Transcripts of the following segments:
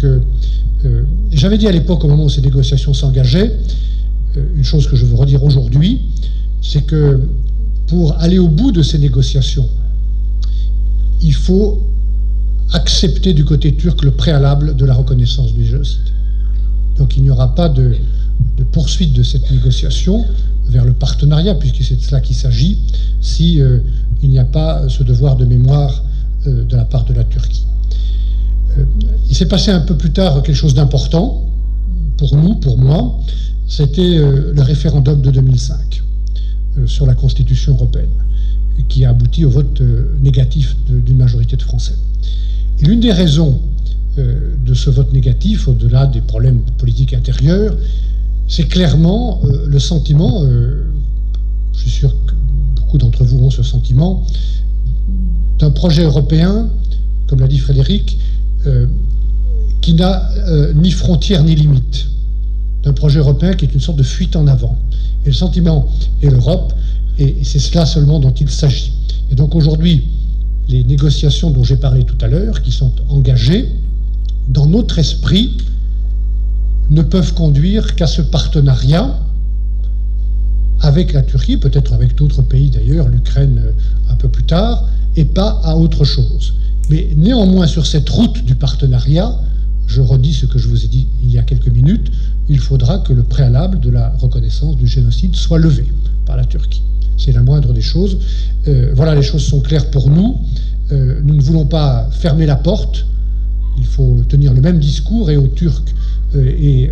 que j'avais dit à l'époque, au moment où ces négociations s'engageaient, une chose que je veux redire aujourd'hui, c'est que pour aller au bout de ces négociations, il faut accepter du côté turc le préalable de la reconnaissance du génocide. Donc il n'y aura pas de poursuite de cette négociation vers le partenariat, puisque c'est de cela qu'il s'agit, si il n'y a pas ce devoir de mémoire de la part de la Turquie. Il s'est passé un peu plus tard quelque chose d'important pour nous, pour moi, c'était le référendum de 2005 sur la Constitution européenne, qui a abouti au vote négatif d'une majorité de Français. Et l'une des raisons de ce vote négatif, au-delà des problèmes politiques intérieurs, c'est clairement le sentiment, je suis sûr que beaucoup d'entre vous ont ce sentiment, d'un projet européen, comme l'a dit Frédéric, qui n'a ni frontières ni limites, d'un projet européen qui est une sorte de fuite en avant. Et le sentiment est l'Europe, et c'est cela seulement dont il s'agit. Et donc aujourd'hui, les négociations dont j'ai parlé tout à l'heure, qui sont engagées, dans notre esprit, ne peuvent conduire qu'à ce partenariat avec la Turquie, peut-être avec d'autres pays d'ailleurs, l'Ukraine un peu plus tard, et pas à autre chose. Mais néanmoins, sur cette route du partenariat, je redis ce que je vous ai dit il y a quelques minutes, il faudra que le préalable de la reconnaissance du génocide soit levé par la Turquie. C'est la moindre des choses. Voilà, les choses sont claires pour nous. Nous ne voulons pas fermer la porte. Il faut tenir le même discours, et aux Turcs et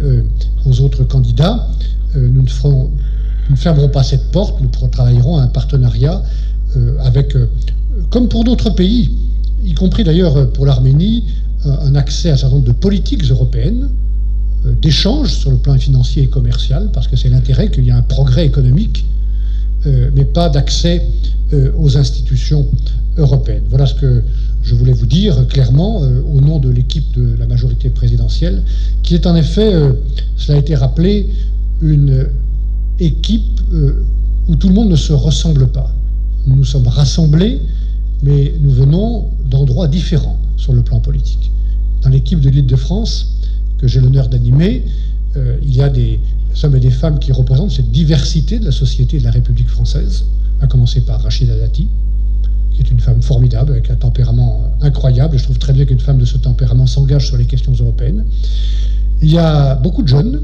aux autres candidats. Nous ne fermerons pas cette porte. Nous travaillerons à un partenariat avec, comme pour d'autres pays, y compris d'ailleurs pour l'Arménie, un accès à un certain nombre de politiques européennes, d'échanges sur le plan financier et commercial, parce que c'est l'intérêt qu'il y ait un progrès économique, mais pas d'accès aux institutions européennes. Voilà ce que je voulais vous dire clairement au nom de l'équipe de la majorité présidentielle, qui est en effet, cela a été rappelé, une équipe où tout le monde ne se ressemble pas. Nous nous sommes rassemblés, mais nous venons d'endroits différents sur le plan politique. Dans l'équipe de l'Île-de-France, que j'ai l'honneur d'animer, il y a des hommes et des femmes qui représentent cette diversité de la société de la République française, à commencer par Rachida Dati, qui est une femme formidable, avec un tempérament incroyable. Je trouve très bien qu'une femme de ce tempérament s'engage sur les questions européennes. Il y a beaucoup de jeunes,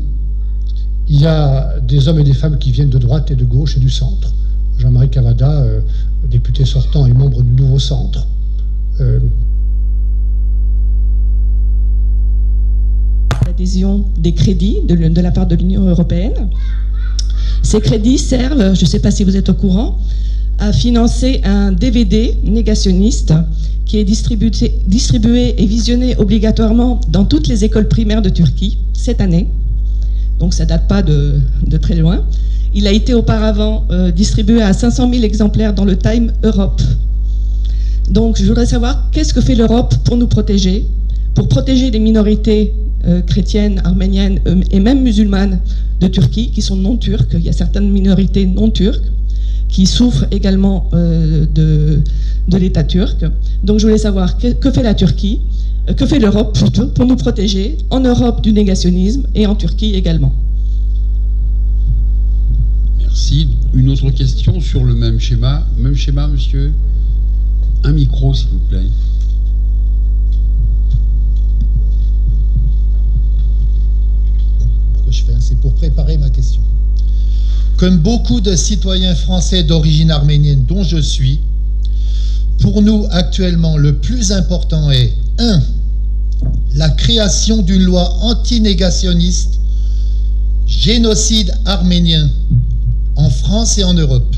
il y a des hommes et des femmes qui viennent de droite et de gauche et du centre. Jean-Marie Cavada, député sortant et membre du Nouveau Centre. L'adhésion des crédits de la part de l'Union européenne. Ces crédits servent, je ne sais pas si vous êtes au courant, à financer un DVD négationniste qui est distribué et visionné obligatoirement dans toutes les écoles primaires de Turquie cette année. Donc ça ne date pas de très loin. Il a été auparavant distribué à 500 000 exemplaires dans le Time Europe. Donc je voudrais savoir qu'est-ce que fait l'Europe pour nous protéger, pour protéger les minorités chrétiennes, arméniennes et même musulmanes de Turquie, qui sont non turques. Il y a certaines minorités non turques qui souffrent également de l'État turc. Donc je voulais savoir que fait la Turquie, que fait l'Europe plutôt, pour nous protéger, en Europe du négationnisme et en Turquie également. Merci. Une autre question sur le même schéma. Même schéma, monsieur. Un micro, s'il vous plaît. C'est pour préparer ma question. Comme beaucoup de citoyens français d'origine arménienne dont je suis, pour nous actuellement le plus important est 1. La création d'une loi anti-négationniste, génocide arménien en France et en Europe.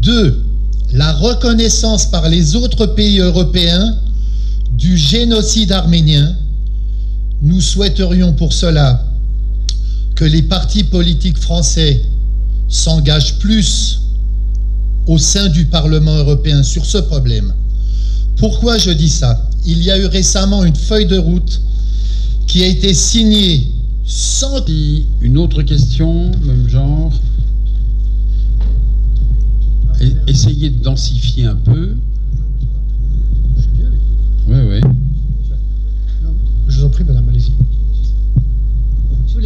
2. La reconnaissance par les autres pays européens du génocide arménien. Nous souhaiterions pour cela que les partis politiques français s'engagent plus au sein du Parlement européen sur ce problème. Pourquoi je dis ça? Il y a eu récemment une feuille de route qui a été signée sans... Une autre question, même genre. Essayez de densifier un peu. Oui, oui. Je vous en prie.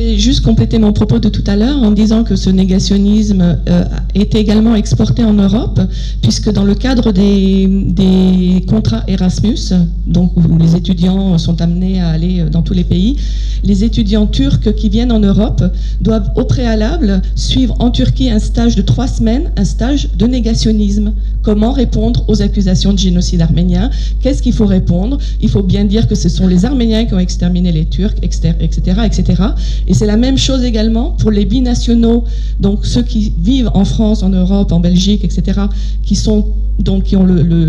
voudrais juste compléter mon propos de tout à l'heure en disant que ce négationnisme était également exporté en Europe, puisque dans le cadre des contrats Erasmus, donc où les étudiants sont amenés à aller dans tous les pays, les étudiants turcs qui viennent en Europe doivent au préalable suivre en Turquie un stage de 3 semaines, un stage de négationnisme. Comment répondre aux accusations de génocide arménien? Qu'est-ce qu'il faut répondre? Il faut bien dire que ce sont les Arméniens qui ont exterminé les Turcs, etc., etc. Et c'est la même chose également pour les binationaux, donc ceux qui vivent en France, en Europe, en Belgique, etc., qui ont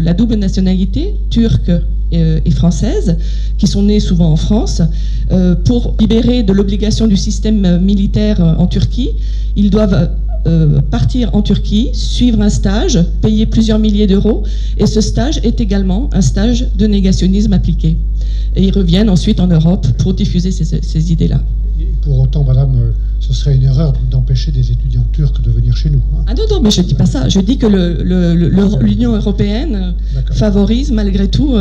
la double nationalité, turque et française, qui sont nés souvent en France. Pour libérer de l'obligation du système militaire en Turquie, ils doivent partir en Turquie, suivre un stage, payer plusieurs milliers d'euros, et ce stage est également un stage de négationnisme appliqué. Et ils reviennent ensuite en Europe pour diffuser ces idées-là. Et pour autant, madame, ce serait une erreur d'empêcher des étudiants turcs de venir chez nous. Hein. Ah non, mais je ne dis pas ça. Je dis que l'Union européenne favorise malgré tout,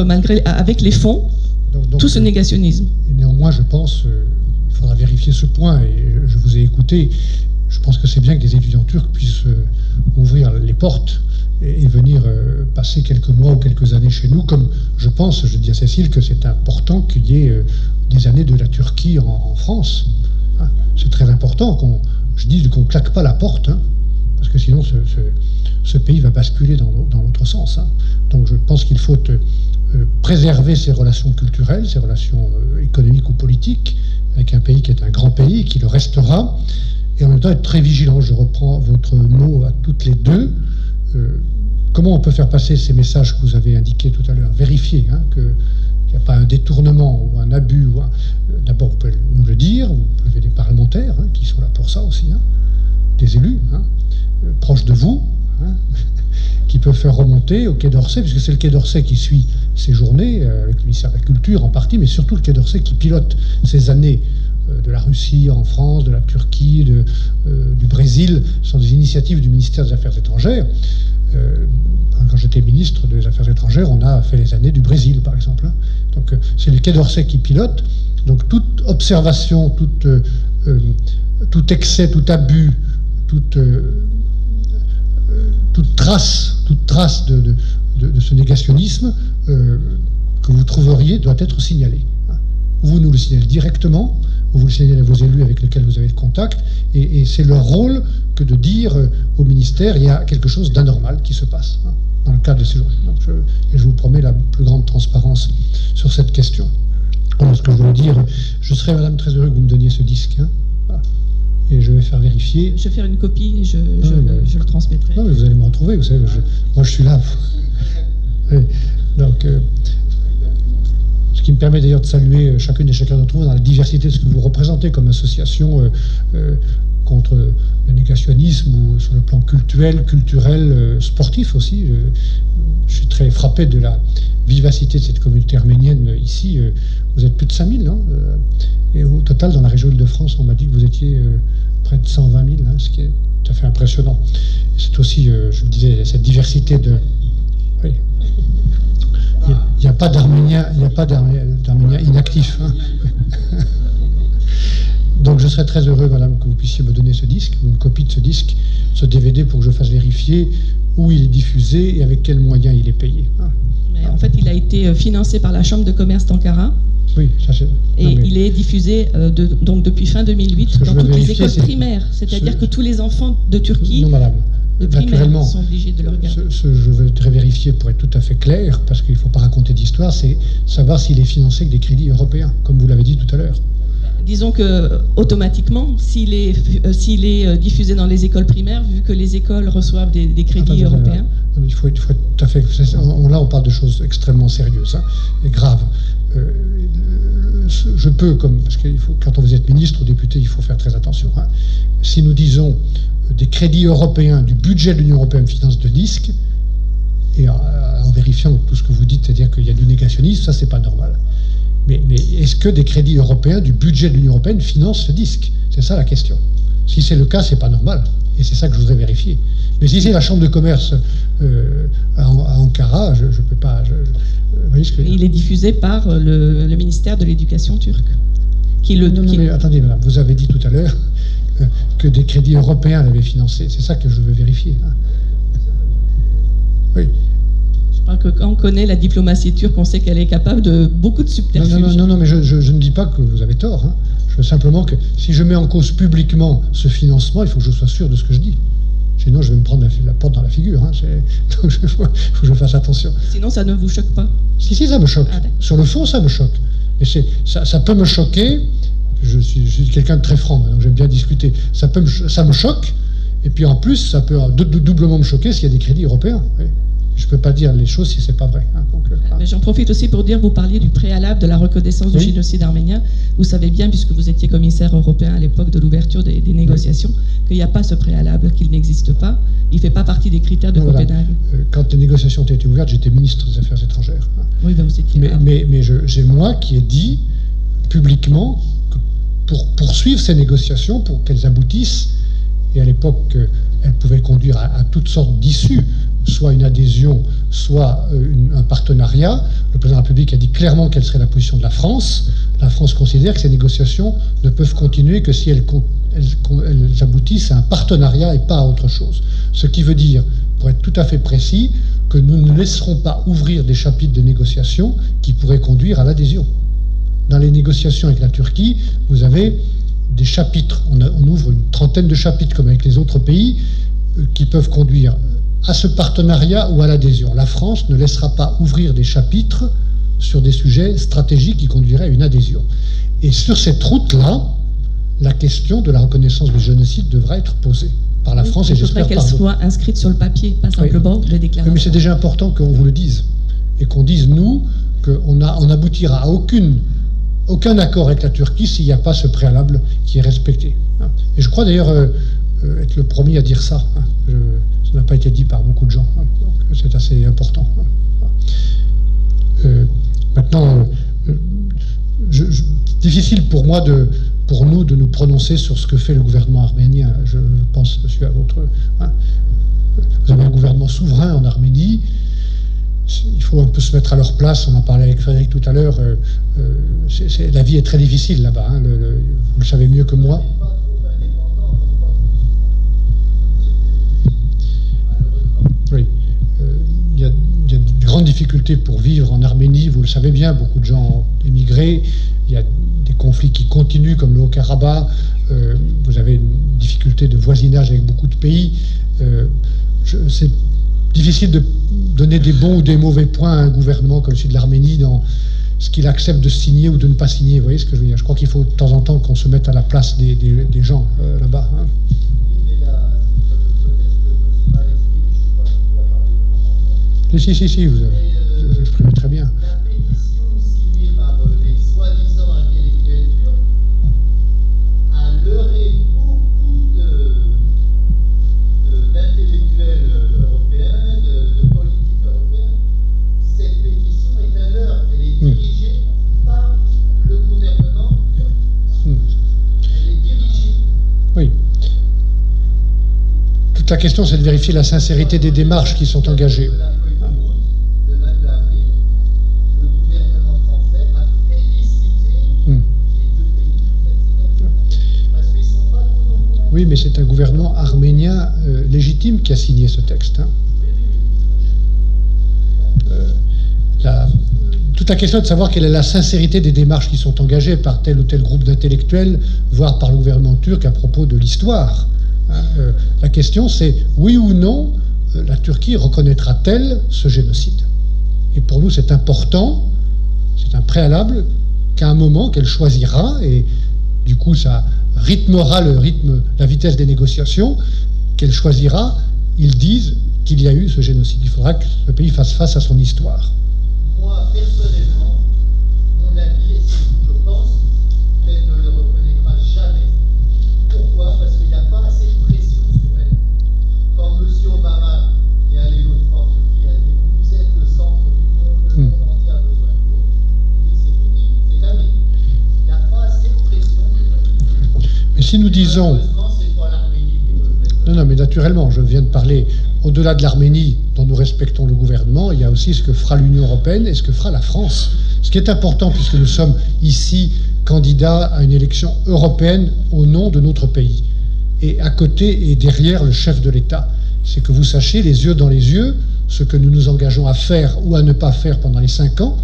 avec les fonds, donc, tout ce négationnisme. Et néanmoins, je pense, il faudra vérifier ce point, et je vous ai écouté. Je pense que c'est bien que des étudiants turcs puissent ouvrir les portes et venir passer quelques mois ou quelques années chez nous, comme je pense, je dis à Cécile, que c'est important qu'il y ait des années de la Turquie en France. Hein. C'est très important qu'on ne claque pas la porte, hein, parce que sinon ce pays va basculer dans l'autre sens. Hein. Donc je pense qu'il faut préserver ses relations culturelles, ses relations économiques ou politiques, avec un pays qui est un grand pays, qui le restera, et en même temps être très vigilant. Je reprends votre mot à toutes les deux. Comment on peut faire passer ces messages que vous avez indiqués tout à l'heure? Vérifier hein, qu'il n'y a pas un détournement ou un abus. D'abord, vous pouvez nous le dire, vous avez des parlementaires hein, qui sont là pour ça aussi, hein, des élus hein, proches de vous, hein, qui peuvent faire remonter au Quai d'Orsay, puisque c'est le Quai d'Orsay qui suit ces journées, avec le ministère de la Culture en partie, mais surtout le Quai d'Orsay qui pilote ces années de la Russie en France, de la Turquie, du Brésil. Ce sont des initiatives du ministère des Affaires étrangères. Quand j'étais ministre des Affaires étrangères, on a fait les années du Brésil, par exemple. Hein. Donc c'est le Quai d'Orsay qui pilote. Donc toute observation, tout excès, tout abus, toute trace de ce négationnisme que vous trouveriez doit être signalée. Hein. Vous nous le signalez directement, vous le signalez à vos élus avec lesquels vous avez le contact, et c'est leur rôle que de dire au ministère il y a quelque chose d'anormal qui se passe hein, dans le cadre de ces jours. Donc je vous promets la plus grande transparence sur cette question. Voilà ce que je voulais dire. Je serais, madame, très heureux que vous me donniez ce disque. Hein. Voilà. Et je vais faire vérifier. Je vais faire une copie et je le transmettrai. Non, mais vous allez m'en trouver, vous savez. Moi, je suis là. Oui. Donc, ce qui me permet d'ailleurs de saluer chacune et chacun d'entre vous dans la diversité de ce que vous représentez comme association contre le négationnisme ou sur le plan culturel, sportif aussi. Je suis très frappé de la vivacité de cette communauté arménienne ici. Vous êtes plus de 5000, hein, et au total, dans la région Île-de-France, on m'a dit que vous étiez près de 120 000, hein, ce qui est tout à fait impressionnant. C'est aussi, je vous disais, cette diversité de... Oui. Il n'y a pas d'Arméniens inactifs. Hein. Donc je serais très heureux, madame, que vous puissiez me donner ce disque, une copie de ce disque, ce DVD, pour que je fasse vérifier où il est diffusé et avec quels moyens il est payé. Hein. Mais en fait, il a été financé par la Chambre de commerce d'Ankara. Oui, ça c'est... Et il est diffusé donc depuis fin 2008 dans toutes les écoles primaires. C'est-à-dire que tous les enfants de Turquie... Non, madame. Naturellement, sont obligés de le regarder. Je voudrais vérifier pour être tout à fait clair, parce qu'il ne faut pas raconter d'histoire, c'est savoir s'il est financé avec des crédits européens, comme vous l'avez dit tout à l'heure. Disons que automatiquement, s'il est diffusé dans les écoles primaires, vu que les écoles reçoivent des crédits européens. Il faut être tout à fait. Là, on parle de choses extrêmement sérieuses hein, et graves. Je peux, parce que quand vous êtes ministre ou député, il faut faire très attention. Hein. Si nous disons des crédits européens, du budget de l'Union européenne finance de disques, et en vérifiant tout ce que vous dites, c'est-à-dire qu'il y a du négationnisme, ça c'est pas normal. Mais est-ce que des crédits européens du budget de l'Union européenne financent ce disque? C'est ça la question. Si c'est le cas, c'est pas normal. Et c'est ça que je voudrais vérifier. Mais si c'est la Chambre de commerce à Ankara, je peux pas... vous voyez ce que... Il est diffusé par le ministère de l'Éducation turc. Non, mais attendez, madame, vous avez dit tout à l'heure que des crédits européens l'avaient financé. C'est ça que je veux vérifier. Hein. Oui. Je crois que quand on connaît la diplomatie turque, on sait qu'elle est capable de beaucoup de subterfuges. Non, mais je ne dis pas que vous avez tort. Hein. Je veux simplement que si je mets en cause publiquement ce financement, il faut que je sois sûr de ce que je dis. Sinon, je vais me prendre la porte dans la figure. Hein. Donc, il faut que je fasse attention. Sinon, ça ne vous choque pas? Si, ça me choque. Ah, sur le fond, ça me choque. Mais ça peut me choquer. Je suis quelqu'un de très franc, donc j'aime bien discuter. Ça me choque. Et puis en plus, ça peut doublement me choquer s'il y a des crédits européens. Oui. Je ne peux pas dire les choses si ce n'est pas vrai. Hein. Mais j'en profite aussi pour dire, vous parliez du préalable de la reconnaissance du génocide arménien. Vous savez bien, puisque vous étiez commissaire européen à l'époque de l'ouverture des négociations, qu'il n'y a pas ce préalable, qu'il n'existe pas. Il ne fait pas partie des critères de Copenhague. Quand les négociations ont été ouvertes, j'étais ministre des Affaires étrangères. Hein. Oui, ben vous étiez mais j'ai moi qui ai dit publiquement que pour poursuivre ces négociations, pour qu'elles aboutissent, et à l'époque, elles pouvaient conduire à toutes sortes d'issues, soit une adhésion, soit un partenariat. Le président de la République a dit clairement quelle serait la position de la France. La France considère que ces négociations ne peuvent continuer que si elles aboutissent à un partenariat et pas à autre chose. Ce qui veut dire, pour être tout à fait précis, que nous ne laisserons pas ouvrir des chapitres de négociations qui pourraient conduire à l'adhésion. Dans les négociations avec la Turquie, vous avez des chapitres, on ouvre une trentaine de chapitres comme avec les autres pays qui peuvent conduire à ce partenariat ou à l'adhésion. La France ne laissera pas ouvrir des chapitres sur des sujets stratégiques qui conduiraient à une adhésion. Et sur cette route-là, la question de la reconnaissance du génocide devra être posée par la France et j'espère par qu'elle soit inscrite sur le papier, pas simplement les déclarations. Mais c'est déjà important qu'on vous le dise et qu'on dise, nous, qu'on n'aboutira à aucun accord avec la Turquie s'il n'y a pas ce préalable qui est respecté. Et je crois d'ailleurs être le premier à dire ça. Ça n'a pas été dit par beaucoup de gens. Donc c'est assez important. Maintenant, difficile pour moi pour nous de nous prononcer sur ce que fait le gouvernement arménien. Je pense, monsieur, à votre... Vous avez un gouvernement souverain en Arménie. Il faut un peu se mettre à leur place. On en parlait avec Frédéric tout à l'heure. La vie est très difficile là-bas. Hein. Vous le savez mieux que moi. Oui. Il y a de grandes difficultés pour vivre en Arménie. Vous le savez bien, beaucoup de gens ont émigré. Il y a des conflits qui continuent, comme le Haut-Karabakh. Vous avez une difficulté de voisinage avec beaucoup de pays. C'est difficile de donner des bons ou des mauvais points à un gouvernement comme celui de l'Arménie dans ce qu'il accepte de signer ou de ne pas signer. Vous voyez ce que je veux dire? Je crois qu'il faut de temps en temps qu'on se mette à la place des gens là-bas. Hein. Si, vous exprimez très bien. La pétition signée par les soi-disant intellectuels turcs a leurré beaucoup d'intellectuels européens, de politiques européens. Cette pétition est un leurre. Elle est dirigée par le gouvernement turc. Elle est dirigée. Oui. Toute la question, c'est de vérifier la sincérité des démarches qui sont engagées. Oui, mais c'est un gouvernement arménien légitime qui a signé ce texte. Hein. Toute la question est de savoir quelle est la sincérité des démarches qui sont engagées par tel ou tel groupe d'intellectuels, voire par le gouvernement turc à propos de l'histoire. Hein. La question c'est, oui ou non, la Turquie reconnaîtra-t-elle ce génocide? Et pour nous c'est important, c'est un préalable qu'à un moment qu'elle choisira, et du coup ça rythmera la vitesse des négociations, qu'elle choisira, ils disent qu'il y a eu ce génocide. Il faudra que le pays fasse face à son histoire. Moi, personnellement, mon avis est que je pense qu'elle ne le reconnaîtra jamais. Pourquoi? Parce qu'il n'y a pas assez de pression sur elle. Quand M. Obama est allé l'autre fois en Turquie, il a dit « Vous êtes le centre du monde, le monde entier a besoin de vous », il dit « C'est fini, c'est gagné ». Il n'y a pas assez de pression. Mais si nous disons... Non, mais naturellement, je viens de parler, au-delà de l'Arménie, dont nous respectons le gouvernement, il y a aussi ce que fera l'Union européenne et ce que fera la France. Ce qui est important, puisque nous sommes ici candidat à une élection européenne au nom de notre pays. Et à côté et derrière le chef de l'État. C'est que vous sachiez, les yeux dans les yeux, ce que nous nous engageons à faire ou à ne pas faire pendant les 5 ans,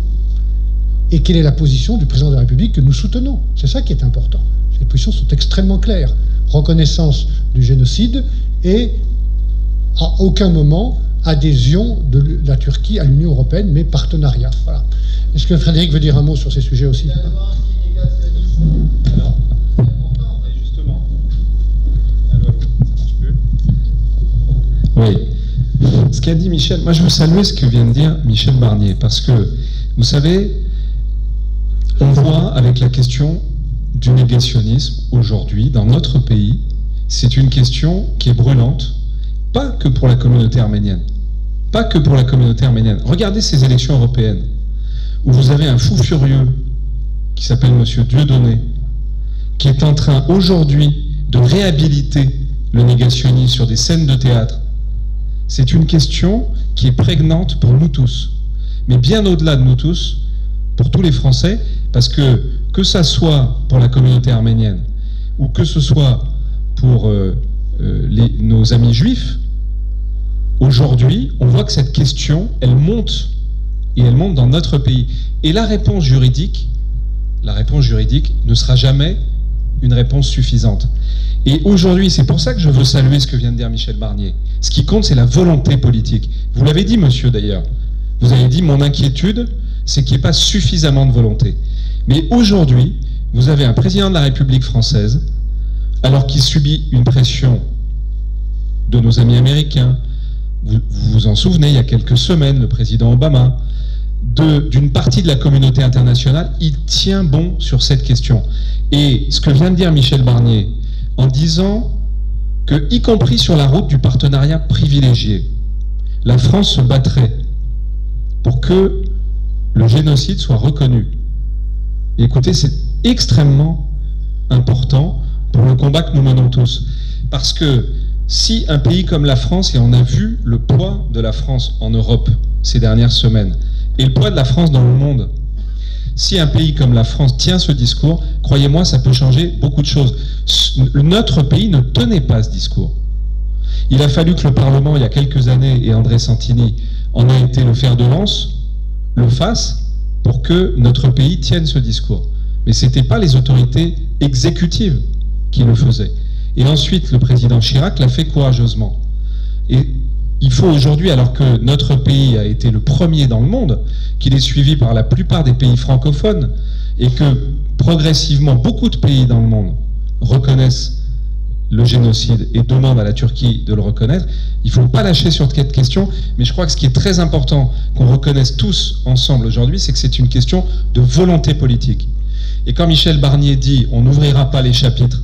et quelle est la position du président de la République que nous soutenons. C'est ça qui est important. Les positions sont extrêmement claires. Reconnaissance du génocide et à aucun moment adhésion de la Turquie à l'Union européenne, mais partenariat. Voilà. Est-ce que Frédéric veut dire un mot sur ces sujets aussi? Alors, c'est important, justement. Allô, ça marche plus? Oui. Ce qu'a dit Michel, moi je veux saluer ce que vient de dire Michel Barnier, parce que, vous savez, on voit avec la question du négationnisme aujourd'hui dans notre pays, c'est une question qui est brûlante, pas que pour la communauté arménienne. Pas que pour la communauté arménienne. Regardez ces élections européennes, où vous avez un fou furieux qui s'appelle M. Dieudonné, qui est en train aujourd'hui de réhabiliter le négationnisme sur des scènes de théâtre. C'est une question qui est prégnante pour nous tous, mais bien au-delà de nous tous, pour tous les Français, parce que ça soit pour la communauté arménienne, ou que ce soit pour nos amis juifs, aujourd'hui, on voit que cette question, elle monte, et elle monte dans notre pays. Et la réponse juridique ne sera jamais une réponse suffisante. Et aujourd'hui, c'est pour ça que je veux saluer ce que vient de dire Michel Barnier. Ce qui compte, c'est la volonté politique. Vous l'avez dit, monsieur, d'ailleurs. Vous avez dit, mon inquiétude, c'est qu'il n'y ait pas suffisamment de volonté. Mais aujourd'hui, vous avez un président de la République française, alors qu'il subit une pression de nos amis américains. Vous vous en souvenez, il y a quelques semaines, le président Obama, d'une partie de la communauté internationale, il tient bon sur cette question. Et ce que vient de dire Michel Barnier, en disant que, y compris sur la route du partenariat privilégié, la France se battrait pour que le génocide soit reconnu. Et écoutez, c'est extrêmement important pour le combat que nous menons tous. Parce que si un pays comme la France, et on a vu le poids de la France en Europe ces dernières semaines, et le poids de la France dans le monde, si un pays comme la France tient ce discours, croyez-moi, ça peut changer beaucoup de choses. Notre pays ne tenait pas ce discours. Il a fallu que le Parlement, il y a quelques années, et André Santini en a été le fer de lance, le fasse, pour que notre pays tienne ce discours. Mais ce n'étaient pas les autorités exécutives qui le faisaient. Et ensuite, le président Chirac l'a fait courageusement. Et il faut aujourd'hui, alors que notre pays a été le premier dans le monde, qu'il est suivi par la plupart des pays francophones, et que progressivement beaucoup de pays dans le monde reconnaissent le génocide et demandent à la Turquie de le reconnaître, il ne faut pas lâcher sur cette question, mais je crois que ce qui est très important qu'on reconnaisse tous ensemble aujourd'hui, c'est que c'est une question de volonté politique. Et quand Michel Barnier dit « on n'ouvrira pas les chapitres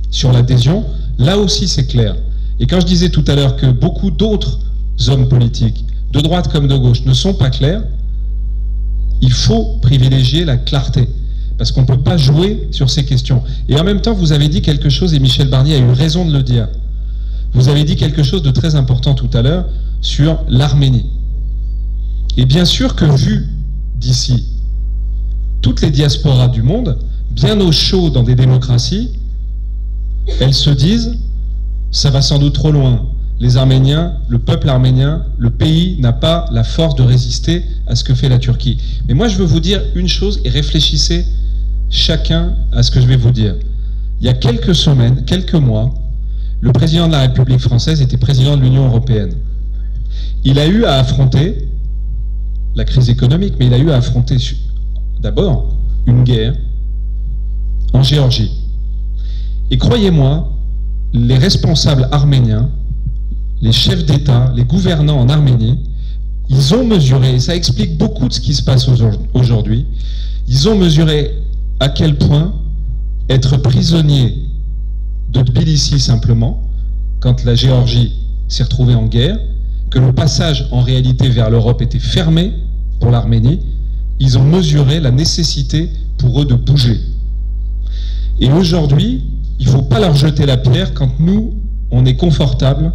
sur l'adhésion », là aussi c'est clair. Et quand je disais tout à l'heure que beaucoup d'autres hommes politiques, de droite comme de gauche, ne sont pas clairs, il faut privilégier la clarté, parce qu'on ne peut pas jouer sur ces questions. Et en même temps, vous avez dit quelque chose, et Michel Barnier a eu raison de le dire. Vous avez dit quelque chose de très important tout à l'heure sur l'Arménie. Et bien sûr que vu d'ici, toutes les diasporas du monde, bien au chaud dans des démocraties, elles se disent, ça va sans doute trop loin. Les Arméniens, le peuple arménien, le pays n'a pas la force de résister à ce que fait la Turquie. Mais moi, je veux vous dire une chose, et réfléchissez chacun à ce que je vais vous dire. Il y a quelques semaines, quelques mois, le président de la République française était président de l'Union européenne. Il a eu à affronter la crise économique, mais il a eu à affronter d'abord une guerre en Géorgie. Et croyez-moi, les responsables arméniens, les chefs d'État, les gouvernants en Arménie, ils ont mesuré, et ça explique beaucoup de ce qui se passe aujourd'hui, ils ont mesuré à quel point être prisonnier de Tbilissi simplement, quand la Géorgie s'est retrouvée en guerre, que le passage en réalité vers l'Europe était fermé pour l'Arménie, ils ont mesuré la nécessité pour eux de bouger. Et aujourd'hui, il ne faut pas leur jeter la pierre quand nous, on est confortable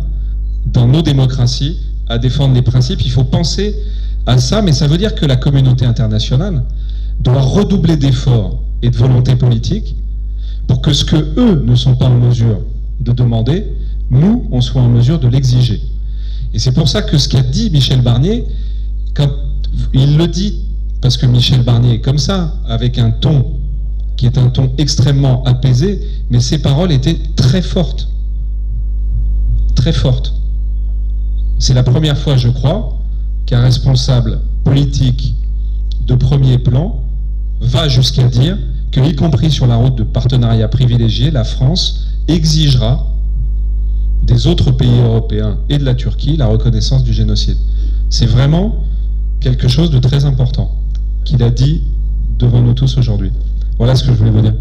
dans nos démocraties à défendre les principes. Il faut penser à ça, mais ça veut dire que la communauté internationale doit redoubler d'efforts et de volonté politique pour que ce que eux ne sont pas en mesure de demander, nous, on soit en mesure de l'exiger. Et c'est pour ça que ce qu'a dit Michel Barnier, quand il le dit, parce que Michel Barnier est comme ça, avec un ton qui est un ton extrêmement apaisé, mais ses paroles étaient très fortes. Très fortes. C'est la première fois, je crois, qu'un responsable politique de premier plan va jusqu'à dire que, y compris sur la route de partenariat privilégié, la France exigera des autres pays européens et de la Turquie la reconnaissance du génocide. C'est vraiment quelque chose de très important qu'il a dit devant nous tous aujourd'hui. Voilà ce que je voulais vous dire.